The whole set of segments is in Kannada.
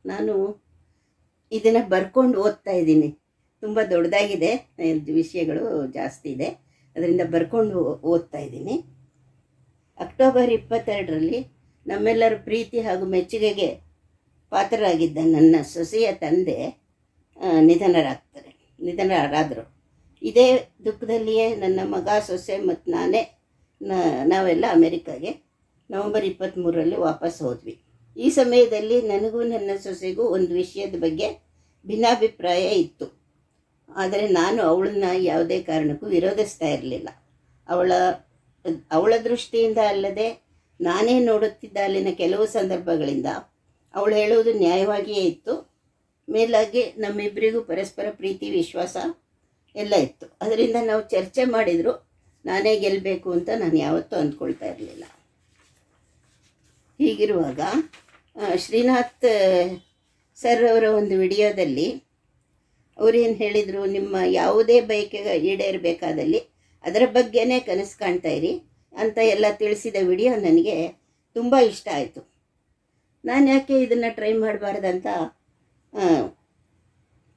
ನಾನು ಇದನ್ನು ಬರ್ಕೊಂಡು ಓದ್ತಾ ಇದ್ದೀನಿ. ತುಂಬ ದೊಡ್ಡದಾಗಿದೆ, ವಿಷಯಗಳು ಜಾಸ್ತಿ ಇದೆ, ಅದರಿಂದ ಬರ್ಕೊಂಡು ಓದ್ತಾ ಇದ್ದೀನಿ. ಅಕ್ಟೋಬರ್ 22ರಲ್ಲಿ ನಮ್ಮೆಲ್ಲರ ಪ್ರೀತಿ ಹಾಗೂ ಮೆಚ್ಚುಗೆಗೆ ಪಾತ್ರರಾಗಿದ್ದ ನನ್ನ ಸೊಸೆಯ ತಂದೆ ನಿಧನರಾದರು. ಇದೇ ದುಃಖದಲ್ಲಿಯೇ ನನ್ನ ಮಗ, ಸೊಸೆ ಮತ್ತು ನಾವೆಲ್ಲ ಅಮೆರಿಕಾಗೆ ನವೆಂಬರ್ 23ರಲ್ಲಿ ವಾಪಸ್ ಹೋದ್ವಿ. ಈ ಸಮಯದಲ್ಲಿ ನನಗೂ ನನ್ನ ಸೊಸೆಗೂ ಒಂದು ವಿಷಯದ ಬಗ್ಗೆ ಭಿನ್ನಾಭಿಪ್ರಾಯ ಇತ್ತು. ಆದರೆ ನಾನು ಅವಳನ್ನ ಯಾವುದೇ ಕಾರಣಕ್ಕೂ ವಿರೋಧಿಸ್ತಾ ಇರಲಿಲ್ಲ. ಅವಳ ದೃಷ್ಟಿಯಿಂದ ಅಲ್ಲದೆ ನಾನೇ ನೋಡುತ್ತಿದ್ದ ಅಲ್ಲಿನ ಕೆಲವು ಸಂದರ್ಭಗಳಿಂದ ಅವಳು ಹೇಳುವುದು ನ್ಯಾಯವಾಗಿಯೇ ಇತ್ತು. ಮೇಲಾಗಿ ನಮ್ಮಿಬ್ಬರಿಗೂ ಪರಸ್ಪರ ಪ್ರೀತಿ, ವಿಶ್ವಾಸ ಎಲ್ಲ ಇತ್ತು. ಅದರಿಂದ ನಾವು ಚರ್ಚೆ ಮಾಡಿದರೂ ನಾನೇ ಗೆಲ್ಲಬೇಕು ಅಂತ ನಾನು ಯಾವತ್ತೂ ಅಂದ್ಕೊಳ್ತಾ ಇರಲಿಲ್ಲ. ಹೀಗಿರುವಾಗ ಶ್ರೀನಾಥ್ ಸರ್ ಅವರ ಒಂದು ವಿಡಿಯೋದಲ್ಲಿ ಅವರೇನು ಹೇಳಿದರು, ನಿಮ್ಮ ಯಾವುದೇ ಬಯಕೆಗೆ ಈಡೇರಬೇಕಾದಲ್ಲಿ ಅದರ ಬಗ್ಗೆನೇ ಕನಸು ಕಾಣ್ತಾ ಇರಿ ಅಂತ ಎಲ್ಲ ತಿಳಿಸಿದ ವಿಡಿಯೋ ನನಗೆ ತುಂಬ ಇಷ್ಟ ಆಯಿತು. ನಾನು ಯಾಕೆ ಇದನ್ನು ಟ್ರೈ ಮಾಡಬಾರ್ದಂತ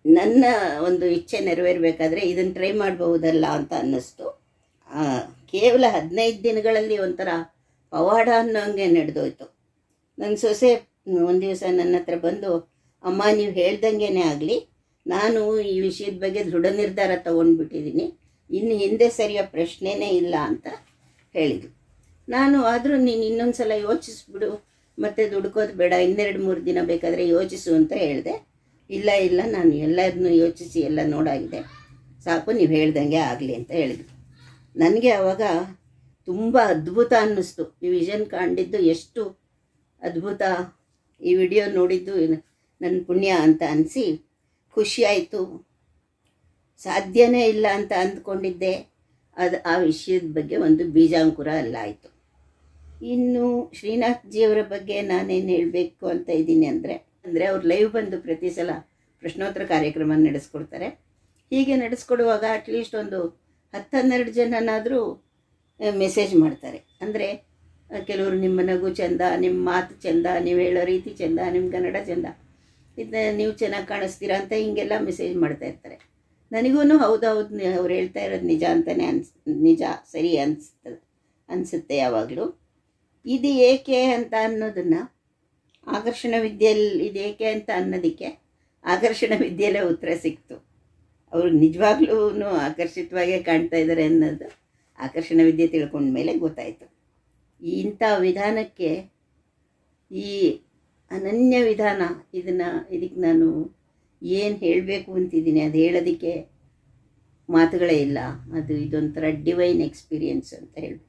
ನನ್ನ ಒಂದು ಇಚ್ಛೆ ನೆರವೇರಬೇಕಾದ್ರೆ ಇದನ್ನು ಟ್ರೈ ಮಾಡಬಹುದಲ್ಲ ಅಂತ ಅನ್ನಿಸ್ತು. ಕೇವಲ 15 ದಿನಗಳಲ್ಲಿ ಒಂಥರ ಪವಾಡ ಅನ್ನೋಂಗೆ ನಡೆದೋಯ್ತು. ನನ್ನ ಸೊಸೆ ಒಂದು ದಿವಸ ನನ್ನ ಹತ್ರ ಬಂದು, ಅಮ್ಮ ನೀವು ಹೇಳ್ದಂಗೆ ಆಗಲಿ, ನಾನು ಈ ವಿಷಯದ ಬಗ್ಗೆ ದೃಢ ನಿರ್ಧಾರ ತೊಗೊಂಡ್ಬಿಟ್ಟಿದ್ದೀನಿ, ಇನ್ನು ಹಿಂದೆ ಸರಿಯೋ ಪ್ರಶ್ನೆನೇ ಇಲ್ಲ ಅಂತ ಹೇಳಿದರು. ನಾನು ಆದರೂ ನೀನು ಇನ್ನೊಂದು ಸಲ ಯೋಚಿಸ್ಬಿಡು, ಮತ್ತೆ ದುಡ್ಕೋದು ಬೇಡ, 2-3 ದಿನ ಬೇಕಾದರೆ ಯೋಚಿಸು ಅಂತ ಹೇಳಿದೆ. ಇಲ್ಲ ನಾನು ಎಲ್ಲರನ್ನೂ ಯೋಚಿಸಿ ಎಲ್ಲ ನೋಡಾಗಿದೆ, ಸಾಕು ನೀವು ಹೇಳ್ದಂಗೆ ಆಗಲಿ ಅಂತ ಹೇಳಿದರು. ನನಗೆ ಆವಾಗ ತುಂಬ ಅದ್ಭುತ ಅನ್ನಿಸ್ತು. ಈ ವಿಷನ್ ಕಂಡಿದ್ದು ಎಷ್ಟು ಅದ್ಭುತ, ಈ ವಿಡಿಯೋ ನೋಡಿದ್ದು ನನ್ನ ಪುಣ್ಯ ಅಂತ ಅನಿಸಿ ಖುಷಿಯಾಯಿತು. ಸಾಧ್ಯನೇ ಇಲ್ಲ ಅಂತ ಅಂದ್ಕೊಂಡಿದ್ದೆ, ಆ ವಿಷಯದ ಬಗ್ಗೆ ಒಂದು ಬೀಜಾಂಕುರ ಅಲ್ಲ ಆಯಿತು. ಇನ್ನು ಶ್ರೀನಾಥ್ ಜಿಯವರ ಬಗ್ಗೆ ನಾನೇನು ಹೇಳಬೇಕು ಅಂತ ಇದ್ದೀನಿ ಅಂದರೆ ಅವ್ರು ಲೈವ್ ಬಂದು ಪ್ರತಿ ಸಲ ಪ್ರಶ್ನೋತ್ತರ ಕಾರ್ಯಕ್ರಮ ನಡೆಸ್ಕೊಡ್ತಾರೆ. ಹೀಗೆ ನಡೆಸ್ಕೊಡುವಾಗ ಅಟ್ಲೀಸ್ಟ್ ಒಂದು 10-12 ಜನನಾದರೂ ಮೆಸೇಜ್ ಮಾಡ್ತಾರೆ. ಅಂದರೆ ಕೆಲವರು ನಿಮ್ಮ ನಗು ಚೆಂದ, ನಿಮ್ಮ ಮಾತು ಚೆಂದ, ನೀವು ಹೇಳೋ ರೀತಿ ಚೆಂದ, ನಿಮ್ಮ ಕನ್ನಡ ಚೆಂದ, ನೀವು ಚೆನ್ನಾಗಿ ಕಾಣಿಸ್ತೀರಾ ಅಂತ ಹೀಗೆಲ್ಲ ಮೆಸೇಜ್ ಮಾಡ್ತಾ ಇರ್ತಾರೆ. ನನಗೂ ಹೌದು ಅವ್ರು ಹೇಳ್ತಾ ಇರೋದು ನಿಜ ಅಂತಲೇ ನಿಜ, ಸರಿ ಅನಿಸುತ್ತೆ ಯಾವಾಗಲೂ. ಇದು ಏಕೆ ಅಂತ ಅನ್ನೋದನ್ನು ಆಕರ್ಷಣ ವಿದ್ಯೆಯಲ್ಲಿ ಇದೇಕೆ ಅಂತ ಅನ್ನೋದಕ್ಕೆ ಆಕರ್ಷಣ ವಿದ್ಯೆಯಲ್ಲೇ ಉತ್ತರ ಸಿಕ್ತು. ಅವರು ನಿಜವಾಗ್ಲೂ ಆಕರ್ಷಿತವಾಗೇ ಕಾಣ್ತಾ ಇದ್ದಾರೆ ಅನ್ನೋದು ಆಕರ್ಷಣ ವಿದ್ಯೆ ತಿಳ್ಕೊಂಡ ಮೇಲೆ ಗೊತ್ತಾಯಿತು. ಇಂಥ ವಿಧಾನಕ್ಕೆ, ಈ ಅನನ್ಯ ವಿಧಾನ, ಇದಕ್ಕೆ ನಾನು ಏನು ಹೇಳಬೇಕು ಅಂತಿದ್ದೀನಿ ಅದು ಹೇಳೋದಕ್ಕೆ ಮಾತುಗಳೇ ಇಲ್ಲ. ಇದೊಂಥರ ಡಿವೈನ್ ಎಕ್ಸ್ಪೀರಿಯನ್ಸ್ ಅಂತ ಹೇಳಬೇಕು.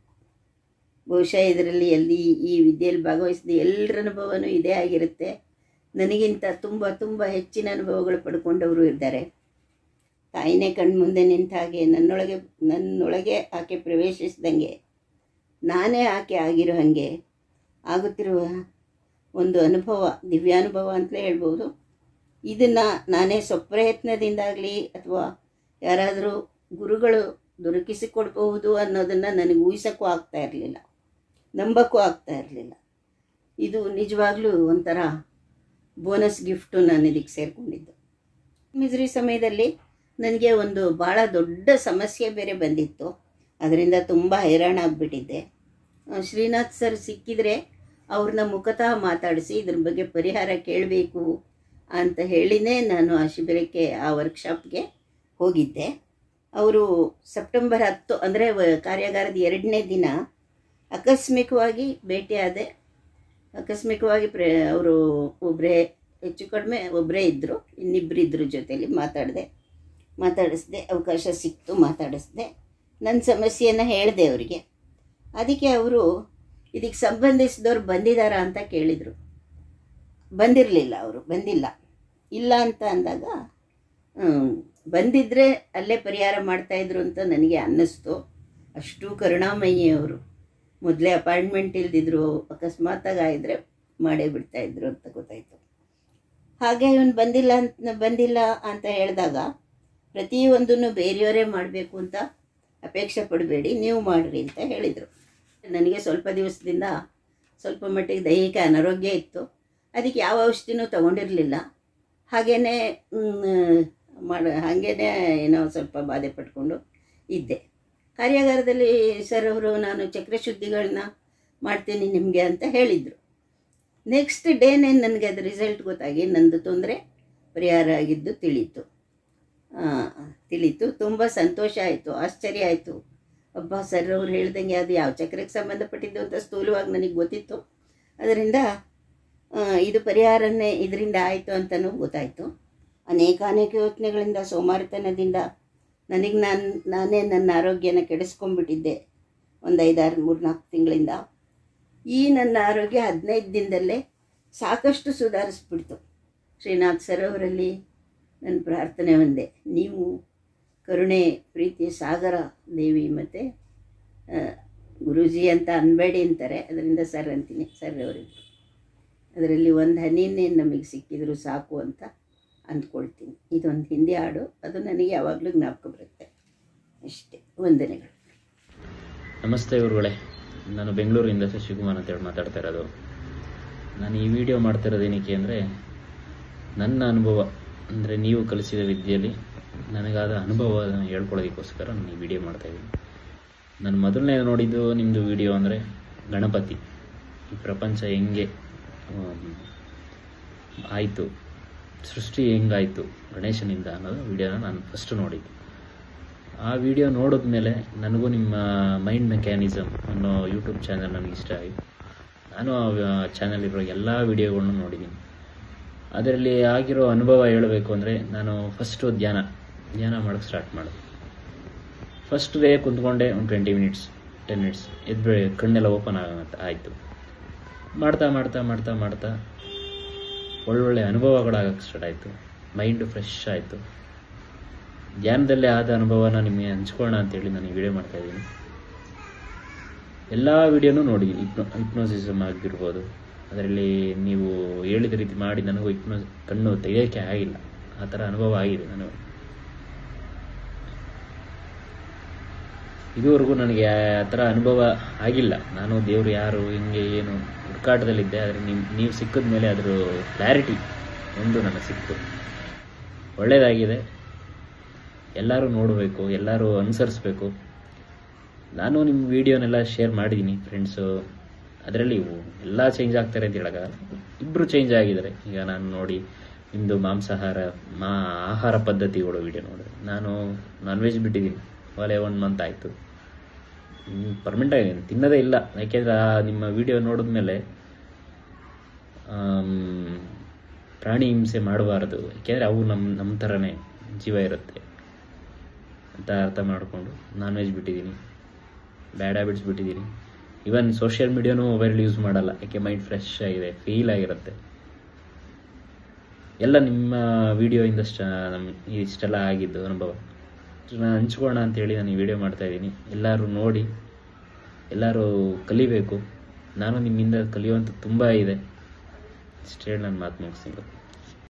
ಬಹುಶಃ ಇದರಲ್ಲಿ ಈ ವಿದ್ಯೆಯಲ್ಲಿ ಭಾಗವಹಿಸಿದ ಎಲ್ಲರ ಅನುಭವನೂ ಇದೇ ಆಗಿರುತ್ತೆ. ನನಗಿಂತ ತುಂಬ ತುಂಬ ಹೆಚ್ಚಿನ ಅನುಭವಗಳು ಪಡ್ಕೊಂಡವರು ಇದ್ದಾರೆ. ತಾಯಿನೇ ಕಣ್ಮುಂದೆ ನಿಂತ ಹಾಗೆ ನನ್ನೊಳಗೆ ಆಕೆ ಪ್ರವೇಶಿಸಿದಂಗೆ, ನಾನೇ ಆಕೆ ಆಗಿರೋ ಹಾಗೆ ಆಗುತ್ತಿರುವ ಒಂದು ಅನುಭವ, ದಿವ್ಯಾನುಭವ ಅಂತಲೇ ಹೇಳ್ಬೋದು. ಇದನ್ನು ನಾನೇ ಸ್ವಪ್ರಯತ್ನದಿಂದಾಗಲಿ ಅಥವಾ ಯಾರಾದರೂ ಗುರುಗಳು ದೊರಕಿಸಿಕೊಡ್ಬಹುದು ಅನ್ನೋದನ್ನು ನನಗೆ ಊಹಿಸೋಕ್ಕೂ ಆಗ್ತಾ ಇರಲಿಲ್ಲ, ನಂಬಕ್ಕೂ ಆಗ್ತಾ ಇರಲಿಲ್ಲ. ಇದು ನಿಜವಾಗ್ಲೂ ಒಂಥರ ಬೋನಸ್ ಗಿಫ್ಟು ನಾನು ಇದಕ್ಕೆ ಸೇರಿಕೊಂಡಿದ್ದು. ಮಿಸ್ರಿ ಸಮಯದಲ್ಲಿ ನನಗೆ ಒಂದು ಭಾಳ ದೊಡ್ಡ ಸಮಸ್ಯೆ ಬೇರೆ ಬಂದಿತ್ತು. ಅದರಿಂದ ತುಂಬ ಹೈರಾಣ ಆಗಿಬಿಟ್ಟಿದ್ದೆ. ಶ್ರೀನಾಥ್ ಸರ್ ಸಿಕ್ಕಿದರೆ ಅವ್ರನ್ನ ಮುಖತಃ ಮಾತಾಡಿಸಿ ಇದ್ರ ಬಗ್ಗೆ ಪರಿಹಾರ ಕೇಳಬೇಕು ಅಂತ ಹೇಳಿನೇ ನಾನು ಆ ಶಿಬಿರಕ್ಕೆ, ಆ ವರ್ಕ್ಶಾಪ್ಗೆ ಹೋಗಿದ್ದೆ. ಅವರು ಸೆಪ್ಟೆಂಬರ್ 10 ಅಂದರೆ ಕಾರ್ಯಾಗಾರದ 2ನೇ ದಿನ ಆಕಸ್ಮಿಕವಾಗಿ ಭೇಟಿಯಾದೆ. ಆಕಸ್ಮಿಕವಾಗಿ ಅವರು ಹೆಚ್ಚು ಕಡಿಮೆ ಒಬ್ಬರೇ ಇದ್ದರು, ಇನ್ನಿಬ್ಬರಿದ್ದರು ಜೊತೆಯಲ್ಲಿ ಮಾತಾಡಿಸ್ದೆ, ಅವಕಾಶ ಸಿಕ್ತು, ಮಾತಾಡಿಸ್ದೆ. ನನ್ನ ಸಮಸ್ಯೆಯನ್ನು ಹೇಳಿದೆ ಅವರಿಗೆ. ಅದಕ್ಕೆ ಅವರು ಇದಕ್ಕೆ ಸಂಬಂಧಿಸಿದವ್ರು ಬಂದಿದ್ದಾರಾ ಅಂತ ಕೇಳಿದರು. ಬಂದಿಲ್ಲ ಇಲ್ಲ ಅಂತ ಅಂದಾಗ, ಬಂದಿದ್ದರೆ ಅಲ್ಲೇ ಪರಿಹಾರ ಮಾಡ್ತಾಯಿದ್ರು ಅಂತ ನನಗೆ ಅನ್ನಿಸ್ತು. ಅಷ್ಟು ಕರುಣಾಮಯಿ ಅವರು. ಮೊದಲೇ ಅಪಾಯಿಂಟ್ಮೆಂಟ್ ಇಲ್ದಿದ್ರು, ಅಕಸ್ಮಾತಾಗಿ ಆಗಿದ್ರೆ ಮಾಡೇ ಬಿಡ್ತಾಯಿದ್ರು ಅಂತ ಗೊತ್ತಾಯಿತು. ಹಾಗೆ ಇವನು ಬಂದಿಲ್ಲ ಅಂತ ಹೇಳಿದಾಗ, ಪ್ರತಿಯೊಂದನ್ನು ಬೇರೆಯವರೇ ಮಾಡಬೇಕು ಅಂತ ಅಪೇಕ್ಷೆ ಪಡಬೇಡಿ, ನೀವು ಮಾಡಿರಿ ಅಂತ ಹೇಳಿದರು. ನನಗೆ ಸ್ವಲ್ಪ ದಿವಸದಿಂದ ಸ್ವಲ್ಪ ಮಟ್ಟಿಗೆ ದೈಹಿಕ ಅನಾರೋಗ್ಯ ಇತ್ತು. ಅದಕ್ಕೆ ಯಾವ ಔಷಧಿನೂ ತಗೊಂಡಿರಲಿಲ್ಲ. ಹಾಗೇ ಏನೋ ಸ್ವಲ್ಪ ಬಾಧೆ ಪಟ್ಕೊಂಡು ಇದ್ದೆ. ಕಾರ್ಯಾಗಾರದಲ್ಲಿ ಸರ್ ಅವರು ನಾನು ಚಕ್ರ ಶುದ್ಧಿಗಳನ್ನ ಮಾಡ್ತೀನಿ ನಿಮಗೆ ಅಂತ ಹೇಳಿದರು. ನೆಕ್ಸ್ಟ್ ಡೇನೇ ನನಗೆ ಅದು ರಿಸಲ್ಟ್ ಗೊತ್ತಾಗಿ ನಂದು ತೊಂದರೆ ಪರಿಹಾರ ಆಗಿದ್ದು ತಿಳಿತು. ತುಂಬ ಸಂತೋಷ ಆಯಿತು, ಆಶ್ಚರ್ಯ ಆಯಿತು. ಅಬ್ಬಾ ಸರ್ ಅವ್ರು ಹೇಳ್ದಂಗೆ ಅದು ಯಾವ ಚಕ್ರಕ್ಕೆ ಸಂಬಂಧಪಟ್ಟಿದ್ದು ಅಂತ ಸ್ಥೂಲವಾಗಿ ನನಗೆ ಗೊತ್ತಿತ್ತು. ಅದರಿಂದ ಇದು ಪರಿಹಾರನೇ ಇದರಿಂದ ಆಯಿತು ಅಂತಲೂ ಗೊತ್ತಾಯಿತು. ಅನೇಕ ಯೋಚನೆಗಳಿಂದ, ಸೋಮಾರಿತನದಿಂದ ನಾನೇ ನನ್ನ ಆರೋಗ್ಯನ ಕೆಡಿಸ್ಕೊಂಡ್ಬಿಟ್ಟಿದ್ದೆ ಒಂದು 5-6-3-4 ತಿಂಗಳಿಂದ. ಈ ನನ್ನ ಆರೋಗ್ಯ 15 ದಿನದಲ್ಲೇ ಸಾಕಷ್ಟು ಸುಧಾರಿಸ್ಬಿಡ್ತು. ಶ್ರೀನಾಥ್ ಸರ್ ಅವರಲ್ಲಿ ನನ್ನ ಪ್ರಾರ್ಥನೆ ಒಂದೇ, ನೀವು ಕರುಣೆ ಪ್ರೀತಿ ಸಾಗರ ದೇವಿ ಮತ್ತು ಗುರೂಜಿ ಅಂತ ಅನ್ಬೇಡಿ ಅಂತಾರೆ, ಅದರಿಂದ ಸರ್ ಅಂತೀನಿ. ಸರ್ ಅವರಿಗೂ ಅದರಲ್ಲಿ ಒಂದು ಹನಿನೇ ನಮಗೆ ಸಿಕ್ಕಿದ್ರು ಸಾಕು ಅಂತ ಅಂದ್ಕೊಳ್ತೀನಿ. ಇದೊಂದು ಹಿಂದಿ ಹಾಡು, ಅದು ನನಗೆ ಯಾವಾಗಲೂ ಜ್ಞಾಪಕ ಬರುತ್ತೆ. ಅಷ್ಟೇ. ವಂದನೆಗಳು. ನಮಸ್ತೆ ಇವ್ರುಗಳೇ, ನಾನು ಬೆಂಗಳೂರಿಂದ ಶಶಿಕುಮಾರ್ ಅಂತೇಳಿ ಮಾತಾಡ್ತಾ ಇರೋದು. ನಾನು ಈ ವಿಡಿಯೋ ಮಾಡ್ತಿರೋದು ಏನಕ್ಕೆ ಅಂದರೆ, ನನ್ನ ಅನುಭವ ಅಂದರೆ ನೀವು ಕಲಿಸಿದ ವಿದ್ಯೆಯಲ್ಲಿ ನನಗಾದ ಅನುಭವ ಹೇಳ್ಕೊಳ್ಳೋದಕ್ಕೋಸ್ಕರ ನಾನು ಈ ವಿಡಿಯೋ ಮಾಡ್ತಾಯಿದ್ದೀನಿ. ನಾನು ಮೊದಲನೇ ನೋಡಿದ್ದು ನಿಮ್ಮದು ವಿಡಿಯೋ ಅಂದರೆ ಗಣಪತಿ, ಈ ಪ್ರಪಂಚ ಹೆಂಗೆ ಆಯಿತು, ಸೃಷ್ಟಿ ಹೆಂಗಾಯಿತು ಗಣೇಶನಿಂದ ಅನ್ನೋದು ವಿಡಿಯೋನ ನಾನು ಫಸ್ಟ್ ನೋಡಿದ್ದು. ಆ ವಿಡಿಯೋ ನೋಡಿದ್ಮೇಲೆ ನನಗೂ ನಿಮ್ಮ ಮೈಂಡ್ ಮೆಕ್ಯಾನಿಸಮ್ ಅನ್ನೋ ಯೂಟ್ಯೂಬ್ ಚಾನಲ್ ನನಗೆ ಇಷ್ಟ ಆಯಿತು. ನಾನು ಆ ಚಾನಲಿರೋ ಎಲ್ಲ ವಿಡಿಯೋಗಳನ್ನೂ ನೋಡಿದ್ದೀನಿ. ಅದರಲ್ಲಿ ಆಗಿರೋ ಅನುಭವ ಹೇಳಬೇಕು ಅಂದರೆ, ನಾನು ಫಸ್ಟು ಧ್ಯಾನ ಮಾಡೋಕ್ಕೆ ಸ್ಟಾರ್ಟ್ ಮಾಡಿದೆ. ಫಸ್ಟ್ ಡೇ ಕುಂತ್ಕೊಂಡೆ ಒಂದು 10 ಮಿನಿಟ್ಸ್ ಎದ್ದು ಕಣ್ಣೆಲ್ಲ ಓಪನ್ ಆಯಿತು. ಮಾಡ್ತಾ ಒಳ್ಳೊಳ್ಳೆ ಅನುಭವಗಳಾಗಕ್ಕೆ ಸ್ಟಾರ್ಟ್ ಆಯಿತು. ಮೈಂಡು ಫ್ರೆಶ್ ಆಯಿತು. ಧ್ಯಾನದಲ್ಲೇ ಆದ ಅನುಭವನ ನಿಮಗೆ ಹಂಚ್ಕೊಳ್ಳೋಣ ಅಂತೇಳಿ ನಾನು ಈ ವಿಡಿಯೋ ಮಾಡ್ತಾಯಿದ್ದೀನಿ. ಎಲ್ಲ ವಿಡಿಯೋನೂ ನೋಡಿದ್ದೀನಿ. ಹಿಪ್ನೋಸಿಸಮ್ ಆಗಿರ್ಬೋದು, ಅದರಲ್ಲಿ ನೀವು ಹೇಳಿದ ರೀತಿ ಮಾಡಿ ನನಗೂ ಕಣ್ಣು ತೆಗೆಯೋಕ್ಕೆ ಆಗಿಲ್ಲ, ಆ ಥರ ಅನುಭವ ಆಗಿದೆ. ಇದುವರೆಗೂ ನನಗೆ ಆ ಥರ ಅನುಭವ ಆಗಿಲ್ಲ. ನಾನು ದೇವರು ಯಾರು, ಹಿಂಗೆ ಏನು ಹುಡುಕಾಟದಲ್ಲಿದ್ದೆ. ಆದರೆ ನೀವು ಸಿಕ್ಕಿದ ಮೇಲೆ ಅದರ ಕ್ಲಾರಿಟಿ ಒಂದು ನನಗೆ ಸಿಕ್ತು. ಒಳ್ಳೆಯದಾಗಿದೆ. ಎಲ್ಲರೂ ನೋಡಬೇಕು, ಎಲ್ಲರೂ ಅನುಸರಿಸ್ಬೇಕು. ನಾನು ನಿಮ್ಮ ವಿಡಿಯೋನೆಲ್ಲ ಶೇರ್ ಮಾಡಿದ್ದೀನಿ ಫ್ರೆಂಡ್ಸು. ಅದರಲ್ಲಿ ಎಲ್ಲ ಚೇಂಜ್ ಆಗ್ತಾರೆ ಅಂತ ಹೇಳೋಕ್ಕಾಗಲ್ಲ, ಇಬ್ಬರು ಚೇಂಜ್ ಆಗಿದ್ದಾರೆ. ಈಗ ನಾನು ನೋಡಿ ನಿಮ್ಮದು ಆಹಾರ ಪದ್ಧತಿಗಳು ವಿಡಿಯೋ ನೋಡಿದೆ. ನಾನು ನಾನ್ ವೆಜ್ ಬಿಟ್ಟಿದ್ದೀನಿ, 1 ಮಂತ್ ಆಯಿತು. ಪರ್ಮನೆಂಟಾಗಿ ತಿನ್ನೋದೇ ಇಲ್ಲ. ಯಾಕೆಂದರೆ ನಿಮ್ಮ ವಿಡಿಯೋ ನೋಡಿದ್ಮೇಲೆ ಪ್ರಾಣಿ ಹಿಂಸೆ ಮಾಡಬಾರ್ದು, ಯಾಕೆಂದರೆ ಅವು ನಮ್ಮ ಥರನೇ ಜೀವ ಇರುತ್ತೆ ಅಂತ ಅರ್ಥ ಮಾಡಿಕೊಂಡು ನಾನ್ ವೆಜ್ ಬಿಟ್ಟಿದ್ದೀನಿ, ಬ್ಯಾಡ್ ಹ್ಯಾಬಿಟ್ಸ್ ಬಿಟ್ಟಿದ್ದೀನಿ. ಈವನ್ ಸೋಷಿಯಲ್ ಮೀಡಿಯಾನೂ ಮೊಬೈಲ್ ಯೂಸ್ ಮಾಡಲ್ಲ, ಯಾಕೆ ಮೈಂಡ್ ಫ್ರೆಶ್ ಆಗಿದೆ, ಫೀಲ್ ಆಗಿರುತ್ತೆ. ಎಲ್ಲ ನಿಮ್ಮ ವಿಡಿಯೋಯಿಂದ ಇಷ್ಟೆಲ್ಲ ಆಗಿದ್ದು ಅನುಭವ ನಾನು ಹಂಚ್ಕೊಳ್ಳೋಣ ಅಂತೇಳಿ ನಾನು ಈ ವಿಡಿಯೋ ಮಾಡ್ತಾಯಿದ್ದೀನಿ. ಎಲ್ಲರೂ ನೋಡಿ, ಎಲ್ಲರೂ ಕಲಿಬೇಕು. ನಾನು ನಿಮ್ಮಿಂದ ಕಲಿಯುವಂಥ ತುಂಬ ಇದೆ. ಇಷ್ಟು ಹೇಳಿ ನಾನು ಮಾತು ಮುಗಿಸ್ತೀನಿ.